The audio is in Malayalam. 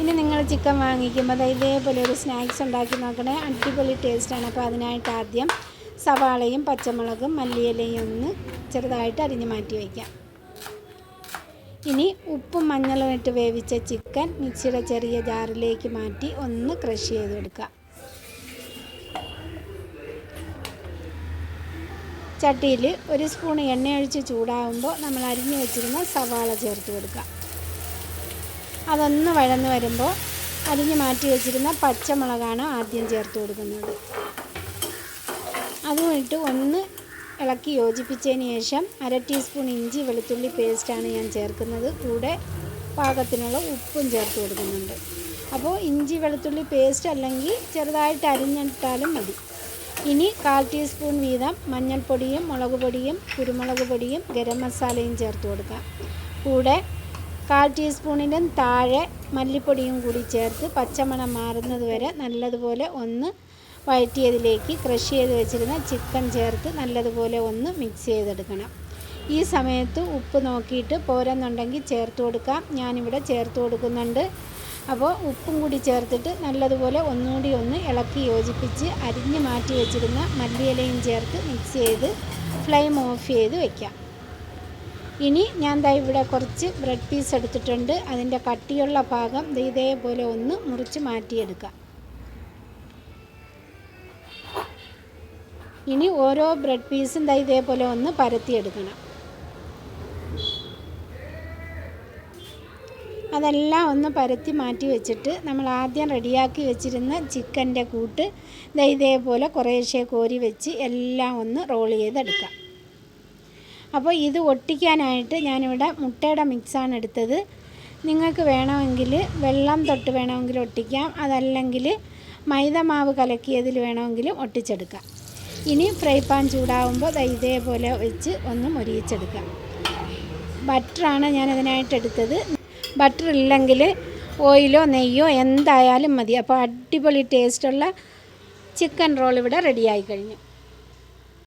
ഇനി നിങ്ങൾ ചിക്കൻ വാങ്ങിക്കുമ്പോൾ ഇതേപോലെ ഒരു സ്നാക്സ് ഉണ്ടാക്കി നോക്കണേ, അടിപൊളി ടേസ്റ്റാണ്. അപ്പോൾ അതിനായിട്ട് ആദ്യം സവാളയും പച്ചമുളകും മല്ലിയിലയും ഒന്ന് ചെറുതായിട്ട് അരിഞ്ഞ് മാറ്റി വയ്ക്കാം. ഇനി ഉപ്പും മഞ്ഞളും ഇട്ട് വേവിച്ച ചിക്കൻ മിക്സിയുടെ ചെറിയ ജാറിലേക്ക് മാറ്റി ഒന്ന് ക്രഷ് ചെയ്തെടുക്കുക. ചട്ടിയിൽ ഒരു സ്പൂൺ എണ്ണ ഒഴിച്ച് ചൂടാകുമ്പോൾ നമ്മൾ അരിഞ്ഞു വെച്ചിരുന്ന സവാള ചേർത്ത് കൊടുക്കുക. അതൊന്ന് വഴന്ന് വരുമ്പോൾ അരിഞ്ഞ് മാറ്റി വെച്ചിരുന്ന പച്ചമുളകാണ് ആദ്യം ചേർത്ത് കൊടുക്കുന്നത്. അതും ഇട്ട് ഒന്ന് ഇളക്കി യോജിപ്പിച്ചതിന് ശേഷം 1/2 ടീസ്പൂൺ ഇഞ്ചി വെളുത്തുള്ളി പേസ്റ്റാണ് ഞാൻ ചേർക്കുന്നത്. കൂടെ പാകത്തിനുള്ള ഉപ്പും ചേർത്ത് കൊടുക്കുന്നുണ്ട്. അപ്പോൾ ഇഞ്ചി വെളുത്തുള്ളി പേസ്റ്റ് അല്ലെങ്കിൽ ചെറുതായിട്ട് അരിഞ്ഞിട്ടാലും മതി. ഇനി 1/4 ടീസ്പൂൺ വീതം മഞ്ഞൾപ്പൊടിയും മുളക് പൊടിയും കുരുമുളക് പൊടിയും ഗരം മസാലയും ചേർത്ത് കൊടുക്കാം. കൂടെ 1/4 ടീസ്പൂണിലും താഴെ മല്ലിപ്പൊടിയും കൂടി ചേർത്ത് പച്ചമണം മാറുന്നത് വരെ നല്ലതുപോലെ ഒന്ന് വഴറ്റിയതിലേക്ക് ക്രഷ് ചെയ്ത് വെച്ചിരുന്ന ചിക്കൻ ചേർത്ത് നല്ലതുപോലെ ഒന്ന് മിക്സ് ചെയ്തെടുക്കണം. ഈ സമയത്ത് ഉപ്പ് നോക്കിയിട്ട് പോരെന്നുണ്ടെങ്കിൽ ചേർത്ത് കൊടുക്കാം. ഞാനിവിടെ ചേർത്ത് കൊടുക്കുന്നുണ്ട്. അപ്പോൾ ഉപ്പും കൂടി ചേർത്തിട്ട് നല്ലതുപോലെ ഒന്നുകൂടി ഒന്ന് ഇളക്കി യോജിപ്പിച്ച് അരിഞ്ഞ് മാറ്റി വെച്ചിരുന്ന മല്ലിയിലയും ചേർത്ത് മിക്സ് ചെയ്ത് ഫ്ലെയിം ഓഫ് ചെയ്ത് വയ്ക്കാം. ഇനി ഞാൻ ഇവിടെ കുറച്ച് ബ്രെഡ് പീസ് എടുത്തിട്ടുണ്ട്. അതിൻ്റെ കട്ടിയുള്ള ഭാഗം ഇതേപോലെ ഒന്ന് മുറിച്ച് മാറ്റിയെടുക്കാം. ഇനി ഓരോ ബ്രെഡ് പീസും ഇതേപോലെ ഒന്ന് പരത്തിയെടുക്കണം. അതെല്ലാം ഒന്ന് പരത്തി മാറ്റി വെച്ചിട്ട് നമ്മൾ ആദ്യം റെഡിയാക്കി വെച്ചിരുന്ന ചിക്കൻ്റെ കൂട്ട് ഇതേപോലെ കുറേശ്ശെ കോരി വെച്ച് എല്ലാം ഒന്ന് റോൾ ചെയ്തെടുക്കാം. അപ്പോൾ ഇത് ഒട്ടിക്കാനായിട്ട് ഞാനിവിടെ മുട്ടയുടെ മിക്സാണ് എടുത്തത്. നിങ്ങൾക്ക് വേണമെങ്കിൽ വെള്ളം തൊട്ട് വേണമെങ്കിൽ ഒട്ടിക്കാം, അതല്ലെങ്കിൽ മൈദമാവ് കലക്കിയതിൽ വേണമെങ്കിലും ഒട്ടിച്ചെടുക്കാം. ഇനി ഫ്രൈ പാൻ ചൂടാകുമ്പോൾ ഇതേപോലെ വെച്ച് ഒന്ന് മൊരിയിച്ചെടുക്കാം. ബട്ടറാണ് ഞാനതിനായിട്ട് എടുത്തത്. ബട്ടർ ഇല്ലെങ്കിൽ ഓയിലോ നെയ്യോ എന്തായാലും മതി. അപ്പോൾ അടിപൊളി ടേസ്റ്റുള്ള ചിക്കൻ റോൾ ഇവിടെ റെഡിയായി കഴിഞ്ഞു.